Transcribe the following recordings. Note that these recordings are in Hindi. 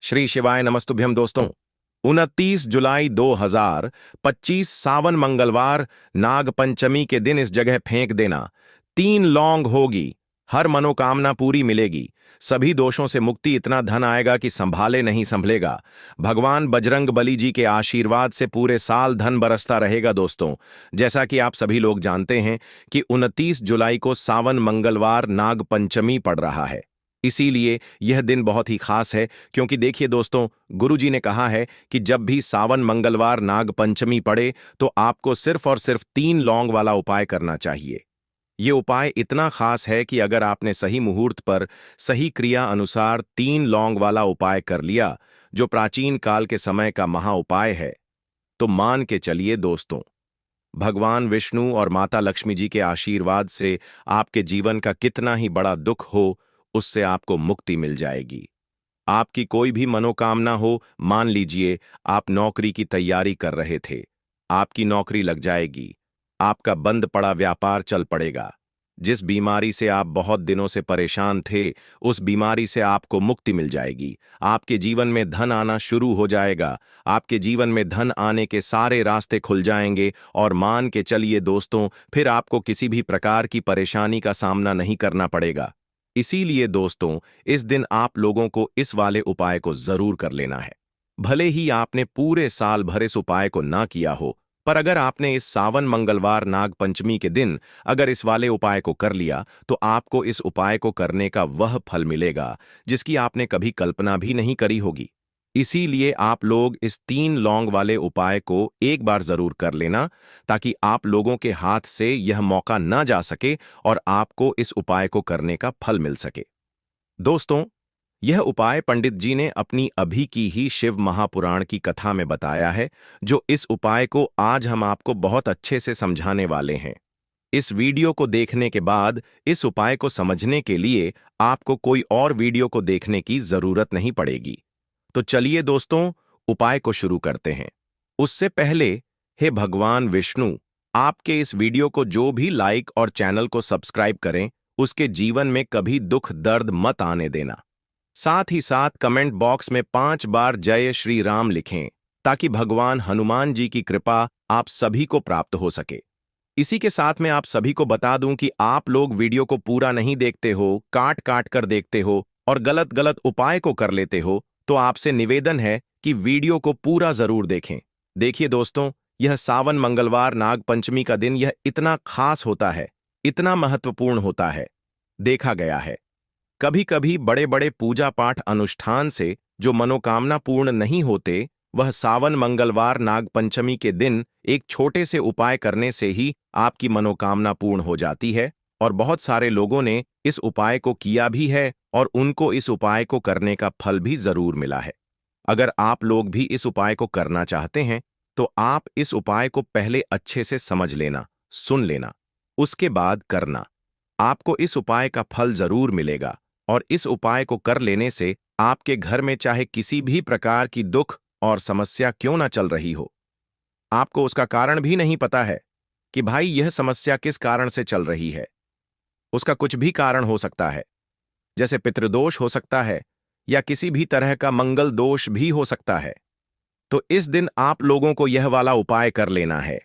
श्री शिवाय नमस्तुभ्यम दोस्तों। 29 जुलाई 2025 सावन मंगलवार नाग पंचमी के दिन इस जगह फेंक देना। 3 लौंग होगी, हर मनोकामना पूरी मिलेगी, सभी दोषों से मुक्ति, इतना धन आएगा कि संभाले नहीं संभलेगा। भगवान बजरंग बली जी के आशीर्वाद से पूरे साल धन बरसता रहेगा दोस्तों। जैसा कि आप सभी लोग जानते हैं कि 29 जुलाई को सावन मंगलवार नाग पंचमी पड़ रहा है, इसीलिए यह दिन बहुत ही खास है। क्योंकि देखिए दोस्तों, गुरुजी ने कहा है कि जब भी सावन मंगलवार नाग पंचमी पड़े तो आपको सिर्फ और सिर्फ 3 लौंग वाला उपाय करना चाहिए। ये उपाय इतना खास है कि अगर आपने सही मुहूर्त पर सही क्रिया अनुसार 3 लौंग वाला उपाय कर लिया, जो प्राचीन काल के समय का महा उपाय है, तो मान के चलिए दोस्तों, भगवान विष्णु और माता लक्ष्मी जी के आशीर्वाद से आपके जीवन का कितना ही बड़ा दुख हो, उससे आपको मुक्ति मिल जाएगी। आपकी कोई भी मनोकामना हो, मान लीजिए आप नौकरी की तैयारी कर रहे थे, आपकी नौकरी लग जाएगी, आपका बंद पड़ा व्यापार चल पड़ेगा, जिस बीमारी से आप बहुत दिनों से परेशान थे, उस बीमारी से आपको मुक्ति मिल जाएगी। आपके जीवन में धन आना शुरू हो जाएगा, आपके जीवन में धन आने के सारे रास्ते खुल जाएंगे और मान के चलिए दोस्तों, फिर आपको किसी भी प्रकार की परेशानी का सामना नहीं करना पड़ेगा। इसीलिए दोस्तों, इस दिन आप लोगों को इस वाले उपाय को जरूर कर लेना है। भले ही आपने पूरे साल भर इस उपाय को ना किया हो, पर अगर आपने इस सावन मंगलवार नाग पंचमी के दिन अगर इस वाले उपाय को कर लिया, तो आपको इस उपाय को करने का वह फल मिलेगा जिसकी आपने कभी कल्पना भी नहीं करी होगी। इसीलिए आप लोग इस 3 लौंग वाले उपाय को एक बार जरूर कर लेना, ताकि आप लोगों के हाथ से यह मौका ना जा सके और आपको इस उपाय को करने का फल मिल सके। दोस्तों, यह उपाय पंडित जी ने अपनी अभी की ही शिव महापुराण की कथा में बताया है, जो इस उपाय को आज हम आपको बहुत अच्छे से समझाने वाले हैं। इस वीडियो को देखने के बाद इस उपाय को समझने के लिए आपको कोई और वीडियो को देखने की जरूरत नहीं पड़ेगी। तो चलिए दोस्तों, उपाय को शुरू करते हैं। उससे पहले, हे भगवान विष्णु, आपके इस वीडियो को जो भी लाइक और चैनल को सब्सक्राइब करें, उसके जीवन में कभी दुख दर्द मत आने देना। साथ ही साथ कमेंट बॉक्स में 5 बार जय श्री राम लिखें, ताकि भगवान हनुमान जी की कृपा आप सभी को प्राप्त हो सके। इसी के साथ मैं आप सभी को बता दूं कि आप लोग वीडियो को पूरा नहीं देखते हो, काट काट कर देखते हो और गलत गलत उपाय को कर लेते हो, तो आपसे निवेदन है कि वीडियो को पूरा जरूर देखें। देखिए दोस्तों, यह सावन मंगलवार नाग पंचमी का दिन यह इतना खास होता है, इतना महत्वपूर्ण होता है। देखा गया है, कभी कभी बड़े बड़े पूजा पाठ अनुष्ठान से जो मनोकामना पूर्ण नहीं होते, वह सावन मंगलवार नाग पंचमी के दिन एक छोटे से उपाय करने से ही आपकी मनोकामना पूर्ण हो जाती है। और बहुत सारे लोगों ने इस उपाय को किया भी है और उनको इस उपाय को करने का फल भी जरूर मिला है। अगर आप लोग भी इस उपाय को करना चाहते हैं, तो आप इस उपाय को पहले अच्छे से समझ लेना, सुन लेना, उसके बाद करना। आपको इस उपाय का फल जरूर मिलेगा और इस उपाय को कर लेने से आपके घर में चाहे किसी भी प्रकार की दुख और समस्या क्यों ना चल रही हो, आपको उसका कारण भी नहीं पता है कि भाई यह समस्या किस कारण से चल रही है। उसका कुछ भी कारण हो सकता है, जैसे पितृदोष हो सकता है या किसी भी तरह का मंगल दोष भी हो सकता है। तो इस दिन आप लोगों को यह वाला उपाय कर लेना है।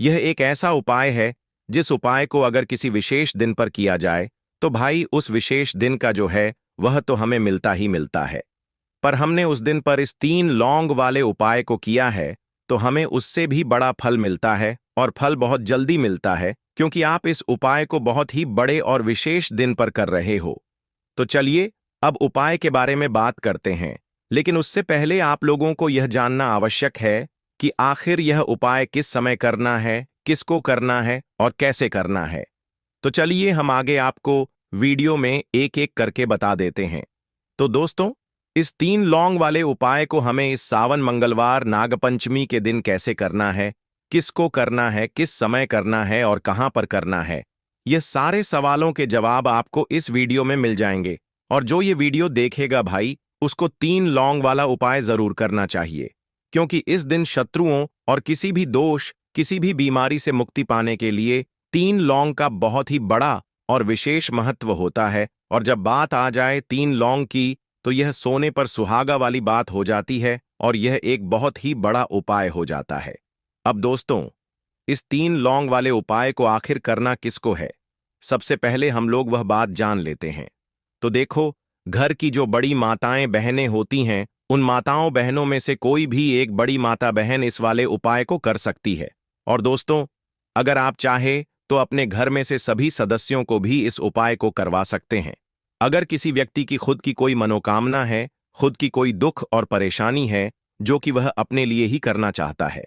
यह एक ऐसा उपाय है जिस उपाय को अगर किसी विशेष दिन पर किया जाए, तो भाई उस विशेष दिन का जो है वह तो हमें मिलता ही मिलता है। पर हमने उस दिन पर इस 3 लौंग वाले उपाय को किया है, तो हमें उससे भी बड़ा फल मिलता है और फल बहुत जल्दी मिलता है, क्योंकि आप इस उपाय को बहुत ही बड़े और विशेष दिन पर कर रहे हो। तो चलिए अब उपाय के बारे में बात करते हैं, लेकिन उससे पहले आप लोगों को यह जानना आवश्यक है कि आखिर यह उपाय किस समय करना है, किसको करना है और कैसे करना है। तो चलिए हम आगे आपको वीडियो में एक एक करके बता देते हैं। तो दोस्तों, इस 3 लौंग वाले उपाय को हमें इस सावन मंगलवार नागपंचमी के दिन कैसे करना है, किसको करना है, किस समय करना है और कहां पर करना है, ये सारे सवालों के जवाब आपको इस वीडियो में मिल जाएंगे। और जो ये वीडियो देखेगा भाई, उसको 3 लौंग वाला उपाय जरूर करना चाहिए, क्योंकि इस दिन शत्रुओं और किसी भी दोष, किसी भी बीमारी से मुक्ति पाने के लिए 3 लौंग का बहुत ही बड़ा और विशेष महत्व होता है। और जब बात आ जाए 3 लौंग की, तो यह सोने पर सुहागा वाली बात हो जाती है और यह एक बहुत ही बड़ा उपाय हो जाता है। अब दोस्तों, इस 3 लौंग वाले उपाय को आखिर करना किसको है? सबसे पहले हम लोग वह बात जान लेते हैं। तो देखो, घर की जो बड़ी माताएं बहनें होती हैं, उन माताओं बहनों में से कोई भी एक बड़ी माता बहन इस वाले उपाय को कर सकती है। और दोस्तों, अगर आप चाहे तो अपने घर में से सभी सदस्यों को भी इस उपाय को करवा सकते हैं। अगर किसी व्यक्ति की खुद की कोई मनोकामना है, खुद की कोई दुख और परेशानी है जो कि वह अपने लिए ही करना चाहता है,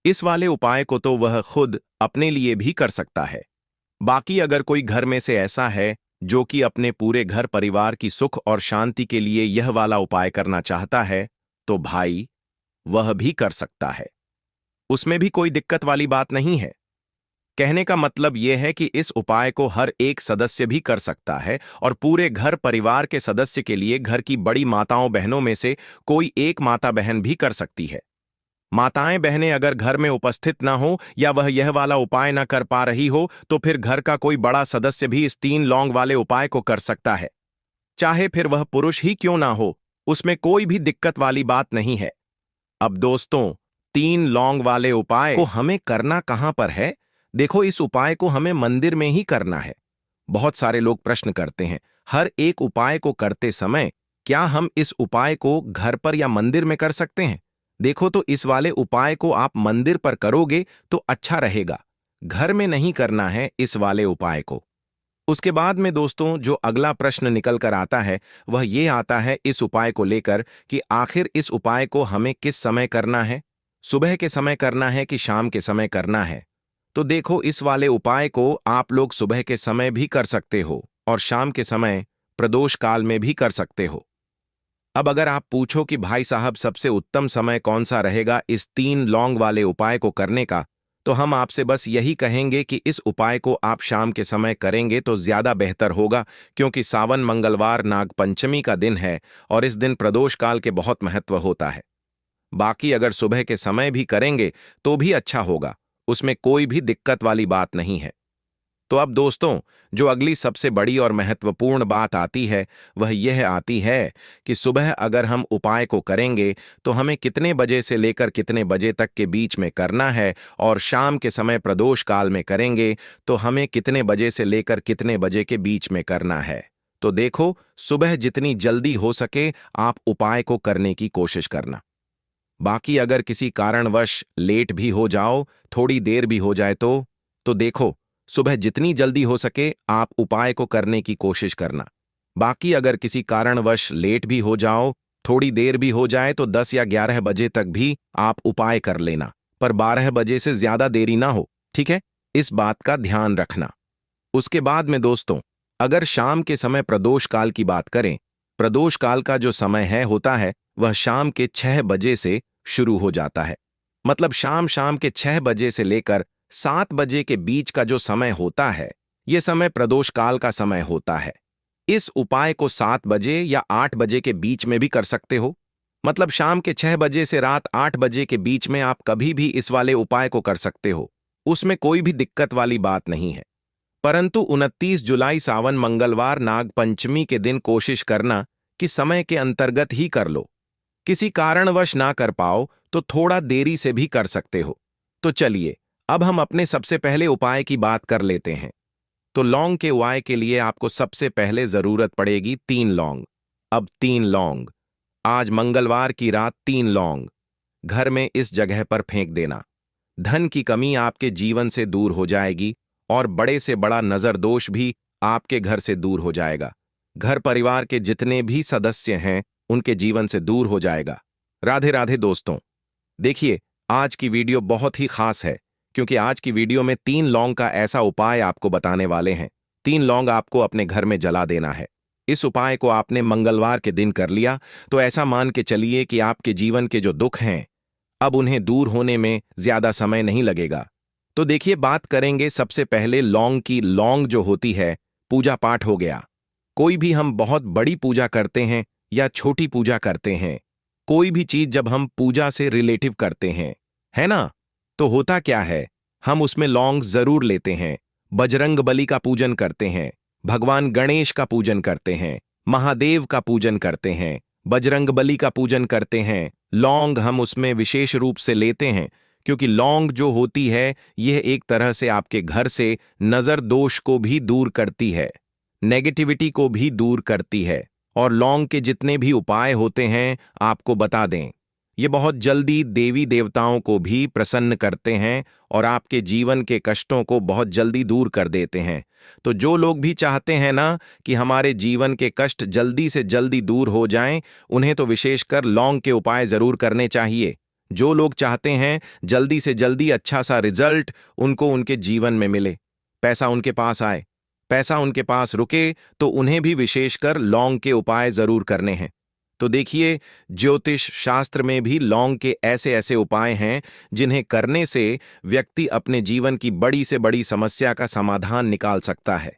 इस वाले उपाय को तो वह खुद अपने लिए भी कर सकता है। बाकी अगर कोई घर में से ऐसा है जो कि अपने पूरे घर परिवार की सुख और शांति के लिए यह वाला उपाय करना चाहता है, तो भाई वह भी कर सकता है। उसमें भी कोई दिक्कत वाली बात नहीं है। कहने का मतलब यह है कि इस उपाय को हर एक सदस्य भी कर सकता है और पूरे घर परिवार के सदस्य के लिए घर की बड़ी माताओं बहनों में से कोई एक माता बहन भी कर सकती है। माताएं बहनें अगर घर में उपस्थित ना हो या वह यह वाला उपाय ना कर पा रही हो, तो फिर घर का कोई बड़ा सदस्य भी इस 3 लौंग वाले उपाय को कर सकता है। चाहे फिर वह पुरुष ही क्यों ना हो, उसमें कोई भी दिक्कत वाली बात नहीं है। अब दोस्तों, 3 लौंग वाले उपाय को हमें करना कहां पर है? देखो, इस उपाय को हमें मंदिर में ही करना है। बहुत सारे लोग प्रश्न करते हैं, हर एक उपाय को करते समय क्या हम इस उपाय को घर पर या मंदिर में कर सकते हैं? देखो, तो इस वाले उपाय को आप मंदिर पर करोगे तो अच्छा रहेगा। घर में नहीं करना है इस वाले उपाय को। उसके बाद में दोस्तों, जो अगला प्रश्न निकल कर आता है वह ये आता है इस उपाय को लेकर कि आखिर इस उपाय को हमें किस समय करना है? सुबह के समय करना है कि शाम के समय करना है? तो देखो, इस वाले उपाय को आप लोग सुबह के समय भी कर सकते हो और शाम के समय प्रदोष काल में भी कर सकते हो। अब अगर आप पूछो कि भाई साहब सबसे उत्तम समय कौन सा रहेगा इस 3 लौंग वाले उपाय को करने का, तो हम आपसे बस यही कहेंगे कि इस उपाय को आप शाम के समय करेंगे तो ज्यादा बेहतर होगा, क्योंकि सावन मंगलवार नाग पंचमी का दिन है और इस दिन प्रदोष काल के बहुत महत्व होता है। बाकी अगर सुबह के समय भी करेंगे तो भी अच्छा होगा, उसमें कोई भी दिक्कत वाली बात नहीं है। तो अब दोस्तों, जो अगली सबसे बड़ी और महत्वपूर्ण बात आती है वह यह आती है कि सुबह अगर हम उपाय को करेंगे तो हमें कितने बजे से लेकर कितने बजे तक के बीच में करना है, और शाम के समय प्रदोष काल में करेंगे तो हमें कितने बजे से लेकर कितने बजे के बीच में करना है। तो देखो, सुबह जितनी जल्दी हो सके आप उपाय को करने की कोशिश करना। बाकी अगर किसी कारणवश लेट भी हो जाओ, थोड़ी देर भी हो जाए तो देखो, सुबह जितनी जल्दी हो सके आप उपाय को करने की कोशिश करना। बाकी अगर किसी कारणवश लेट भी हो जाओ, थोड़ी देर भी हो जाए, तो 10 या 11 बजे तक भी आप उपाय कर लेना, पर 12 बजे से ज्यादा देरी ना हो, ठीक है? इस बात का ध्यान रखना। उसके बाद में दोस्तों, अगर शाम के समय प्रदोष काल की बात करें, प्रदोष काल का जो समय होता है वह शाम के 6 बजे से शुरू हो जाता है। मतलब शाम के 6 बजे से लेकर 7 बजे के बीच का जो समय होता है, यह समय प्रदोष काल का समय होता है। इस उपाय को 7 बजे या 8 बजे के बीच में भी कर सकते हो। मतलब शाम के 6 बजे से रात 8 बजे के बीच में आप कभी भी इस वाले उपाय को कर सकते हो, उसमें कोई भी दिक्कत वाली बात नहीं है। परंतु 29 जुलाई सावन मंगलवार नाग पंचमी के दिन कोशिश करना कि समय के अंतर्गत ही कर लो। किसी कारणवश ना कर पाओ तो थोड़ा देरी से भी कर सकते हो। तो चलिए, अब हम अपने सबसे पहले उपाय की बात कर लेते हैं। तो लौंग के उपाय के लिए आपको सबसे पहले जरूरत पड़ेगी 3 लौंग। अब 3 लौंग, आज मंगलवार की रात 3 लौंग घर में इस जगह पर फेंक देना। धन की कमी आपके जीवन से दूर हो जाएगी और बड़े से बड़ा नजर दोष भी आपके घर से दूर हो जाएगा। घर परिवार के जितने भी सदस्य हैं उनके जीवन से दूर हो जाएगा। राधे राधे दोस्तों। देखिए, आज की वीडियो बहुत ही खास है, क्योंकि आज की वीडियो में 3 लौंग का ऐसा उपाय आपको बताने वाले हैं। 3 लौंग आपको अपने घर में जला देना है। इस उपाय को आपने मंगलवार के दिन कर लिया तो ऐसा मान के चलिए कि आपके जीवन के जो दुख हैं अब उन्हें दूर होने में ज्यादा समय नहीं लगेगा। तो देखिए, बात करेंगे सबसे पहले लौंग की। लौंग जो होती है, पूजा पाठ हो गया। कोई भी हम बहुत बड़ी पूजा करते हैं या छोटी पूजा करते हैं, कोई भी चीज जब हम पूजा से रिलेटिव करते हैं, है ना, तो होता क्या है, हम उसमें लौंग जरूर लेते हैं। बजरंग बली का पूजन करते हैं, भगवान गणेश का पूजन करते हैं, महादेव का पूजन करते हैं, बजरंगबली का पूजन करते हैं। लौंग हम उसमें विशेष रूप से लेते हैं क्योंकि लौंग जो होती है यह एक तरह से आपके घर से नजर दोष को भी दूर करती है, नेगेटिविटी को भी दूर करती है। और लौंग के जितने भी उपाय होते हैं आपको बता दें, ये बहुत जल्दी देवी देवताओं को भी प्रसन्न करते हैं और आपके जीवन के कष्टों को बहुत जल्दी दूर कर देते हैं। तो जो लोग भी चाहते हैं ना कि हमारे जीवन के कष्ट जल्दी से जल्दी दूर हो जाएं, उन्हें तो विशेषकर लौंग के उपाय जरूर करने चाहिए। जो लोग चाहते हैं जल्दी से जल्दी अच्छा सा रिजल्ट उनको उनके जीवन में मिले, पैसा उनके पास आए, पैसा उनके पास रुके, तो उन्हें भी विशेषकर लौंग के उपाय जरूर करने हैं। तो देखिए, ज्योतिष शास्त्र में भी लौंग के ऐसे ऐसे उपाय हैं जिन्हें करने से व्यक्ति अपने जीवन की बड़ी से बड़ी समस्या का समाधान निकाल सकता है।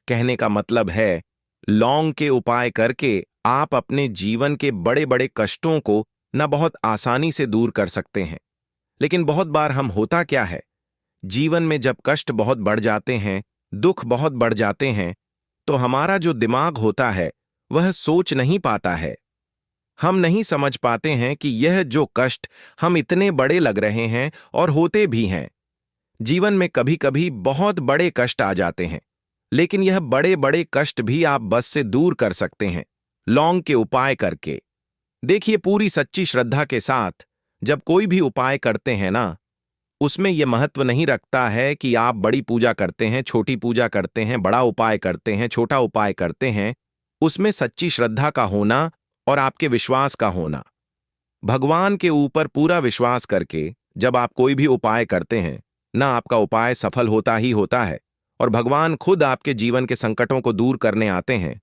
कहने का मतलब है, लौंग के उपाय करके आप अपने जीवन के बड़े बड़े कष्टों को न बहुत आसानी से दूर कर सकते हैं। लेकिन बहुत बार हम होता क्या है, जीवन में जब कष्ट बहुत बढ़ जाते हैं, दुख बहुत बढ़ जाते हैं, तो हमारा जो दिमाग होता है वह सोच नहीं पाता है। हम नहीं समझ पाते हैं कि यह जो कष्ट हम इतने बड़े लग रहे हैं और होते भी हैं। जीवन में कभी कभी बहुत बड़े कष्ट आ जाते हैं, लेकिन यह बड़े बड़े कष्ट भी आप बस से दूर कर सकते हैं लौंग के उपाय करके। देखिए, पूरी सच्ची श्रद्धा के साथ जब कोई भी उपाय करते हैं ना, उसमें यह महत्व नहीं रखता है कि आप बड़ी पूजा करते हैं, छोटी पूजा करते हैं, बड़ा उपाय करते हैं, छोटा उपाय करते हैं। उसमें सच्ची श्रद्धा का होना और आपके विश्वास का होना। भगवान के ऊपर पूरा विश्वास करके जब आप कोई भी उपाय करते हैं ना, आपका उपाय सफल होता ही होता है और भगवान खुद आपके जीवन के संकटों को दूर करने आते हैं।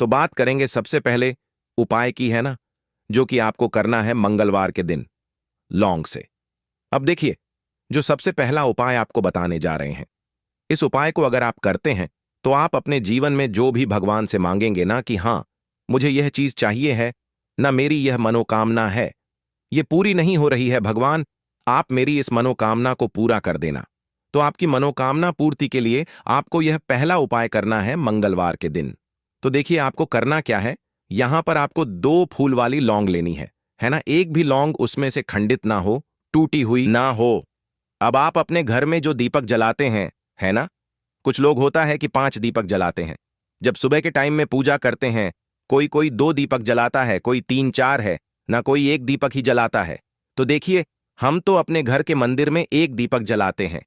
तो बात करेंगे सबसे पहले उपाय की, है ना, जो कि आपको करना है मंगलवार के दिन लौंग से। अब देखिए, जो सबसे पहला उपाय आपको बताने जा रहे हैं, इस उपाय को अगर आप करते हैं तो आप अपने जीवन में जो भी भगवान से मांगेंगे ना कि हाँ मुझे यह चीज चाहिए है, ना मेरी यह मनोकामना है, ये पूरी नहीं हो रही है भगवान, आप मेरी इस मनोकामना को पूरा कर देना। तो आपकी मनोकामना पूर्ति के लिए आपको यह पहला उपाय करना है मंगलवार के दिन। तो देखिए, आपको करना क्या है, यहां पर आपको 2 फूल वाली लौंग लेनी है ना। एक भी लौंग उसमें से खंडित ना हो, टूटी हुई ना हो। अब आप अपने घर में जो दीपक जलाते हैं, है ना, कुछ लोग होता है कि 5 दीपक जलाते हैं। जब सुबह के टाइम में पूजा करते हैं, कोई कोई 2 दीपक जलाता है, कोई 3-4 है ना, कोई 1 दीपक ही जलाता है। तो देखिए, हम तो अपने घर के मंदिर में 1 दीपक जलाते हैं।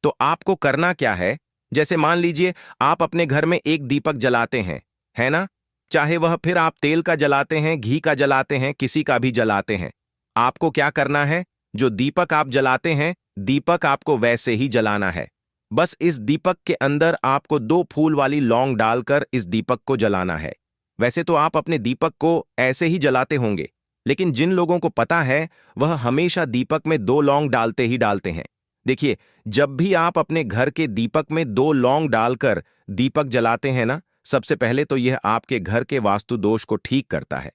तो आपको करना क्या है, जैसे मान लीजिए आप अपने घर में 1 दीपक जलाते हैं, है ना, चाहे वह फिर आप तेल का जलाते हैं, घी का जलाते हैं, किसी का भी जलाते हैं, आपको क्या करना है, जो दीपक आप जलाते हैं, दीपक आपको वैसे ही जलाना है। बस इस दीपक के अंदर आपको 2 फूल वाली लौंग डालकर इस दीपक को जलाना है। वैसे तो आप अपने दीपक को ऐसे ही जलाते होंगे, लेकिन जिन लोगों को पता है वह हमेशा दीपक में 2 लौंग डालते ही डालते हैं। देखिए, जब भी आप अपने घर के दीपक में 2 लौंग डालकर दीपक जलाते हैं ना, सबसे पहले तो यह आपके घर के वास्तु दोष को ठीक करता है।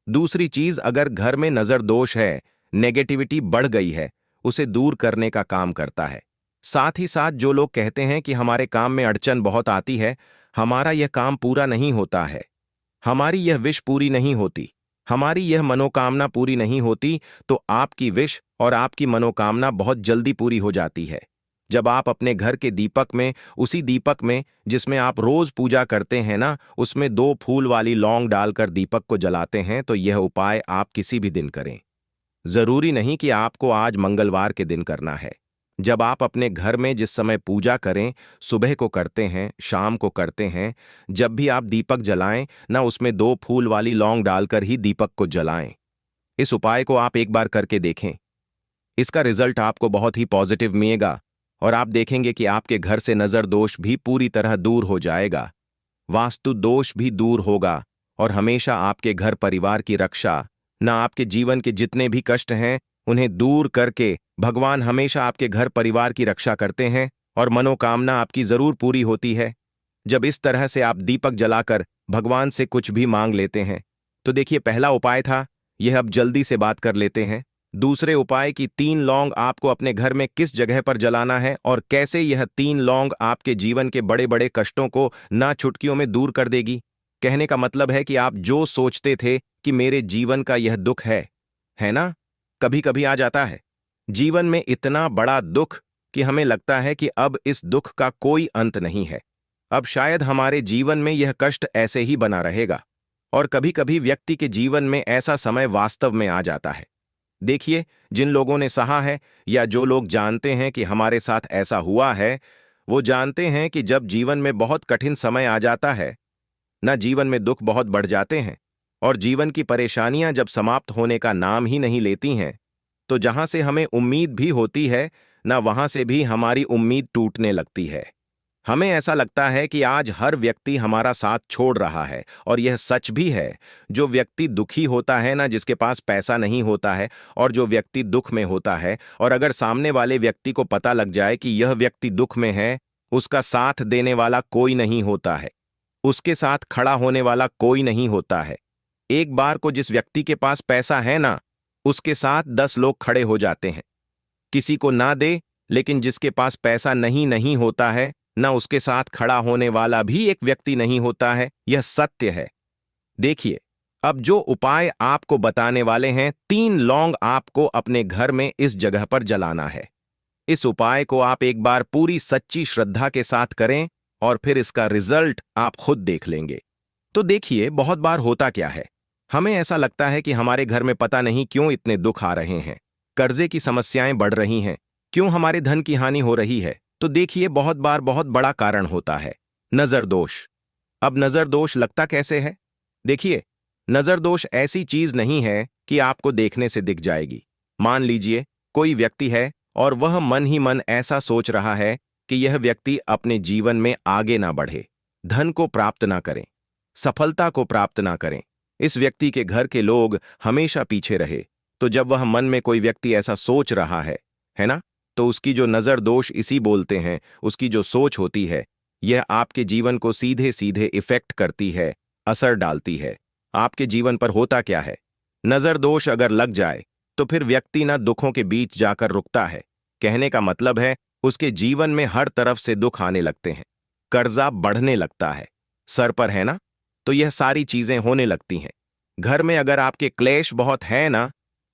दूसरी चीज, अगर घर में नजर दोष है, नेगेटिविटी बढ़ गई है, उसे दूर करने का काम करता है। साथ ही साथ जो लोग कहते हैं कि हमारे काम में अड़चन बहुत आती है, हमारा यह काम पूरा नहीं होता है, हमारी यह विश पूरी नहीं होती, हमारी यह मनोकामना पूरी नहीं होती, तो आपकी विश और आपकी मनोकामना बहुत जल्दी पूरी हो जाती है। जब आप अपने घर के दीपक में, उसी दीपक में जिसमें आप रोज पूजा करते हैं ना, उसमें 2 फूल वाली लौंग डालकर दीपक को जलाते हैं, तो यह उपाय आप किसी भी दिन करें। जरूरी नहीं कि आपको आज मंगलवार के दिन करना है। जब आप अपने घर में जिस समय पूजा करें, सुबह को करते हैं, शाम को करते हैं, जब भी आप दीपक जलाएं ना, उसमें 2 फूल वाली लौंग डालकर ही दीपक को जलाएं। इस उपाय को आप एक बार करके देखें, इसका रिजल्ट आपको बहुत ही पॉजिटिव मिलेगा और आप देखेंगे कि आपके घर से नजर दोष भी पूरी तरह दूर हो जाएगा, वास्तु दोष भी दूर होगा और हमेशा आपके घर परिवार की रक्षा, ना आपके जीवन के जितने भी कष्ट हैं उन्हें दूर करके भगवान हमेशा आपके घर परिवार की रक्षा करते हैं और मनोकामना आपकी जरूर पूरी होती है। जब इस तरह से आप दीपक जलाकर भगवान से कुछ भी मांग लेते हैं, तो देखिए, पहला उपाय था यह, अब जल्दी से बात कर लेते हैं दूसरे उपाय की। 3 लौंग आपको अपने घर में किस जगह पर जलाना है और कैसे यह 3 लौंग आपके जीवन के बड़े बड़े कष्टों को ना चुटकियों में दूर कर देगी, कहने का मतलब है कि आप जो सोचते थे कि मेरे जीवन का यह दुख है ना, कभी कभी आ जाता है जीवन में इतना बड़ा दुख कि हमें लगता है कि अब इस दुख का कोई अंत नहीं है। अब शायद हमारे जीवन में यह कष्ट ऐसे ही बना रहेगा। और कभी कभी व्यक्ति के जीवन में ऐसा समय वास्तव में आ जाता है। देखिए, जिन लोगों ने सहा है या जो लोग जानते हैं कि हमारे साथ ऐसा हुआ है, वो जानते हैं कि जब जीवन में बहुत कठिन समय आ जाता है ना, जीवन में दुख बहुत बढ़ जाते हैं और जीवन की परेशानियां जब समाप्त होने का नाम ही नहीं लेती हैं, तो जहां से हमें उम्मीद भी होती है ना, वहां से भी हमारी उम्मीद टूटने लगती है। हमें ऐसा लगता है कि आज हर व्यक्ति हमारा साथ छोड़ रहा है, और यह सच भी है। जो व्यक्ति दुखी होता है ना, जिसके पास पैसा नहीं होता है, और जो व्यक्ति दुख में होता है, और अगर सामने वाले व्यक्ति को पता लग जाए कि यह व्यक्ति दुख में है, उसका साथ देने वाला कोई नहीं होता है, उसके साथ खड़ा होने वाला कोई नहीं होता है। एक बार को जिस व्यक्ति के पास पैसा है ना, उसके साथ 10 लोग खड़े हो जाते हैं। किसी को ना दे, लेकिन जिसके पास पैसा नहीं होता है ना, उसके साथ खड़ा होने वाला भी एक व्यक्ति नहीं होता है। यह सत्य है। देखिए, अब जो उपाय आपको बताने वाले हैं, 3 लौंग आपको अपने घर में इस जगह पर जलाना है। इस उपाय को आप एक बार पूरी सच्ची श्रद्धा के साथ करें और फिर इसका रिजल्ट आप खुद देख लेंगे। तो देखिए, बहुत बार होता क्या है, हमें ऐसा लगता है कि हमारे घर में पता नहीं क्यों इतने दुख आ रहे हैं, कर्जे की समस्याएं बढ़ रही हैं, क्यों हमारे धन की हानि हो रही है। तो देखिए, बहुत बार बहुत बड़ा कारण होता है नजर दोष। अब नजर दोष लगता कैसे है? देखिए, नजर दोष ऐसी चीज नहीं है कि आपको देखने से दिख जाएगी। मान लीजिए कोई व्यक्ति है और वह मन ही मन ऐसा सोच रहा है कि यह व्यक्ति अपने जीवन में आगे ना बढ़े, धन को प्राप्त ना करें, सफलता को प्राप्त ना करें, इस व्यक्ति के घर के लोग हमेशा पीछे रहे। तो जब वह मन में कोई व्यक्ति ऐसा सोच रहा है ना, तो उसकी जो नजर दोष इसी बोलते हैं, उसकी जो सोच होती है, यह आपके जीवन को सीधे सीधे इफेक्ट करती है, असर डालती है। आपके जीवन पर होता क्या है, नजर दोष अगर लग जाए तो फिर व्यक्ति ना दुखों के बीच जाकर रुकता है। कहने का मतलब है, उसके जीवन में हर तरफ से दुख आने लगते हैं, कर्जा बढ़ने लगता है, सर पर है ना, तो यह सारी चीजें होने लगती हैं। घर में अगर आपके क्लेश बहुत है ना,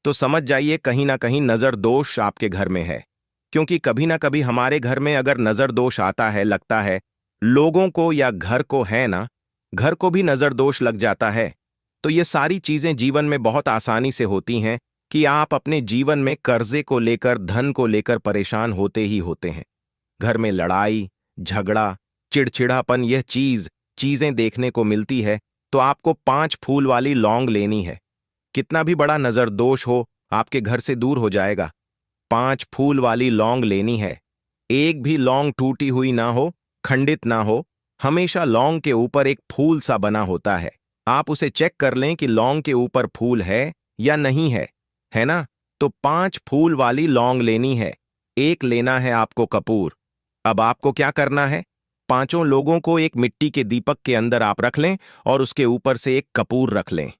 तो समझ जाइए कहीं ना कहीं नजर दोष आपके घर में है। क्योंकि कभी ना कभी हमारे घर में अगर नजर दोष आता है, लगता है लोगों को या घर को है ना, घर को भी नजर दोष लग जाता है। तो ये सारी चीजें जीवन में बहुत आसानी से होती हैं कि आप अपने जीवन में कर्जे को लेकर, धन को लेकर परेशान होते ही होते हैं। घर में लड़ाई, झगड़ा, चिड़चिड़ापन, यह चीजें देखने को मिलती है। तो आपको 5 फूल वाली लौंग लेनी है। कितना भी बड़ा नजर दोष हो, आपके घर से दूर हो जाएगा। 5 फूल वाली लौंग लेनी है। एक भी लौंग टूटी हुई ना हो, खंडित ना हो, हमेशा लौंग के ऊपर एक फूल सा बना होता है। आप उसे चेक कर लें कि लौंग के ऊपर फूल है या नहीं है ना? तो 5 फूल वाली लौंग लेनी है। एक लेना है आपको कपूर। अब आपको क्या करना है, 5 लोगों को एक मिट्टी के दीपक के अंदर आप रख लें और उसके ऊपर से एक कपूर रख लें।